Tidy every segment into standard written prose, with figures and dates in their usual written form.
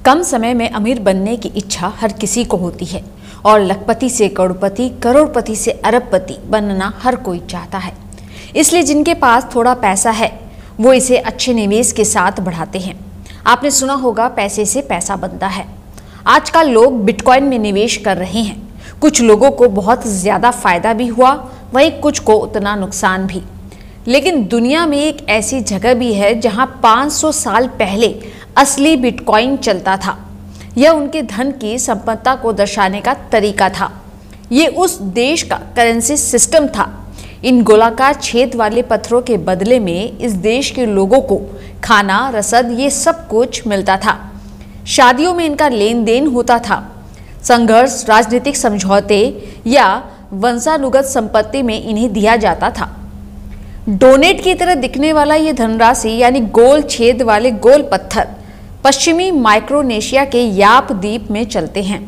कम समय में अमीर बनने की इच्छा हर किसी को होती है और लखपति से करोड़पति, करोड़पति से अरबपति बनना हर कोई चाहता है। इसलिए जिनके पास थोड़ा पैसा है वो इसे अच्छे निवेश के साथ बढ़ाते हैं। आपने सुना होगा पैसे से पैसा बनता है। आजकल लोग बिटकॉइन में निवेश कर रहे हैं। कुछ लोगों को बहुत ज़्यादा फायदा भी हुआ, वहीं कुछ को उतना नुकसान भी। लेकिन दुनिया में एक ऐसी जगह भी है जहां 500 साल पहले असली बिटकॉइन चलता था। यह उनके धन की संपन्नता को दर्शाने का तरीका था। ये उस देश का करेंसी सिस्टम था। इन गोलाकार छेद वाले पत्थरों के बदले में इस देश के लोगों को खाना, रसद, ये सब कुछ मिलता था। शादियों में इनका लेन देन होता था। संघर्ष, राजनीतिक समझौते या वंशानुगत संपत्ति में इन्हें दिया जाता था। डोनेट की तरह दिखने वाला ये धनराशि यानी गोल छेद वाले गोल पत्थर पश्चिमी माइक्रोनेशिया के याप द्वीप में चलते हैं।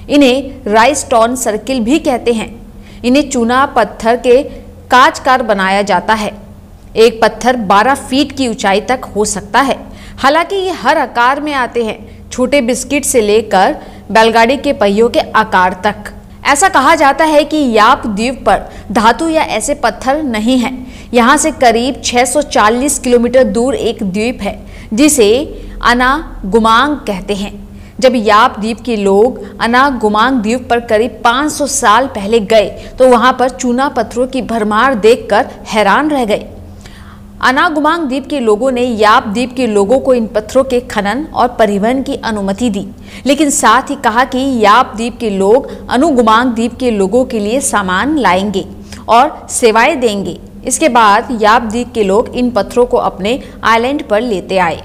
इन्हें राइस्टोन सर्किल भी कहते हैं। इन्हें चूना पत्थर के काचकार बनाया जाता है। एक पत्थर 12 फीट की ऊंचाई तक हो सकता है। हालांकि ये हर आकार में आते हैं, छोटे बिस्किट से लेकर बैलगाड़ी के पहियों के आकार तक। ऐसा कहा जाता है कि याप द्वीप पर धातु या ऐसे पत्थर नहीं है। यहाँ से करीब 640 किलोमीटर दूर एक द्वीप है जिसे अनागुमांग कहते हैं। जब याप द्वीप के लोग अनागुमांग द्वीप पर करीब 500 साल पहले गए तो वहां पर चूना पत्थरों की भरमार देखकर हैरान रह गए। अनागुमांग द्वीप के लोगों ने याप द्वीप के लोगों को इन पत्थरों के खनन और परिवहन की अनुमति दी, लेकिन साथ ही कहा कि याप द्वीप के लोग अनागुमांग द्वीप के लोगों के लिए सामान लाएंगे और सेवाएं देंगे। इसके बाद याप द्वीप के लोग इन पत्थरों को अपने आइलैंड पर लेते आए।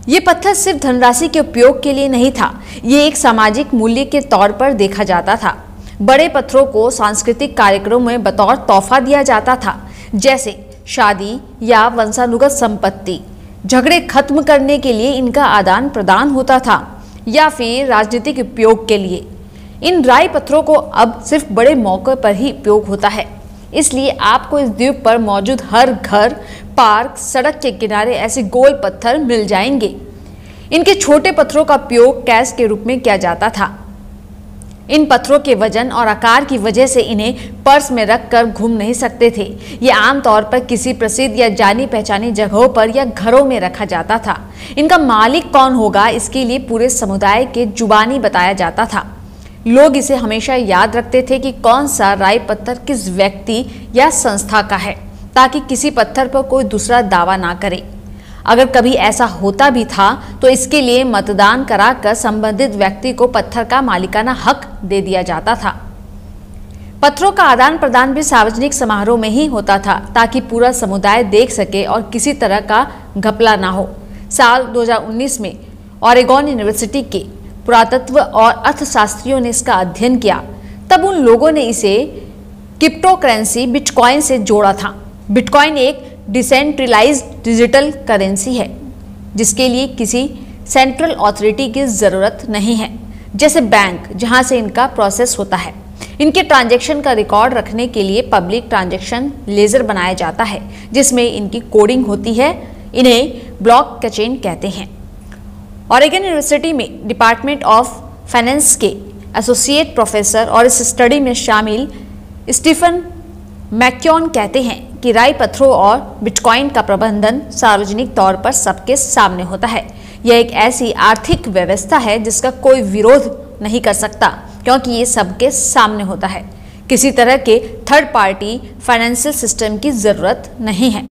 ये पत्थर सिर्फ धनराशि के उपयोग के लिए नहीं था, ये एक सामाजिक मूल्य के तौर पर देखा जाता था। बड़े पत्थरों को सांस्कृतिक कार्यक्रमों में बतौर तोहफा दिया जाता था, जैसे शादी या वंशानुगत संपत्ति। झगड़े खत्म करने के लिए इनका आदान प्रदान होता था या फिर राजनीतिक उपयोग के लिए। इन राई पत्थरों को अब सिर्फ बड़े मौके पर ही उपयोग होता है। इसलिए आपको इस द्वीप पर मौजूद हर घर, पार्क, सड़क के किनारे ऐसे गोल पत्थर मिल जाएंगे। इनके छोटे पत्थरों का उपयोग कैश के रूप में किया जाता था। इन पत्थरों के वजन और आकार की वजह से इन्हें पर्स में रखकर घूम नहीं सकते थे। ये आमतौर पर किसी प्रसिद्ध या जानी पहचानी जगहों पर या घरों में रखा जाता था। इनका मालिक कौन होगा, इसके लिए पूरे समुदाय के जुबानी बताया जाता था। लोग इसे हमेशा याद रखते थे कि कौन सा राई पत्थर किस व्यक्ति या संस्था का है, ताकि किसी पत्थर पर कोई दूसरा दावा ना करे। अगर कभी ऐसा होता भी था तो इसके लिए मतदान कराकर संबंधित व्यक्ति को पत्थर का मालिकाना हक दे दिया जाता था। पत्थरों का आदान प्रदान भी सार्वजनिक समारोह में ही होता था, ताकि पूरा समुदाय देख सके और किसी तरह का घपला ना हो। साल 2019 में ओरेगोन यूनिवर्सिटी के पुरातत्व और अर्थशास्त्रियों ने इसका अध्ययन किया। तब उन लोगों ने इसे क्रिप्टोकरेंसी बिटकॉइन से जोड़ा था। बिटकॉइन एक डिसेंट्रलाइज्ड डिजिटल करेंसी है जिसके लिए किसी सेंट्रल अथॉरिटी की ज़रूरत नहीं है, जैसे बैंक जहां से इनका प्रोसेस होता है। इनके ट्रांजैक्शन का रिकॉर्ड रखने के लिए पब्लिक ट्रांजैक्शन लेजर बनाया जाता है, जिसमें इनकी कोडिंग होती है। इन्हें ब्लॉकचेन कहते हैं। ओरेगन यूनिवर्सिटी में डिपार्टमेंट ऑफ फाइनेंस के एसोसिएट प्रोफेसर और इस स्टडी में शामिल स्टीफन मैक्योन कहते हैं कि राई पत्थरों और बिटकॉइन का प्रबंधन सार्वजनिक तौर पर सबके सामने होता है। यह एक ऐसी आर्थिक व्यवस्था है जिसका कोई विरोध नहीं कर सकता, क्योंकि ये सबके सामने होता है। किसी तरह के थर्ड पार्टी फाइनेंशियल सिस्टम की जरूरत नहीं है।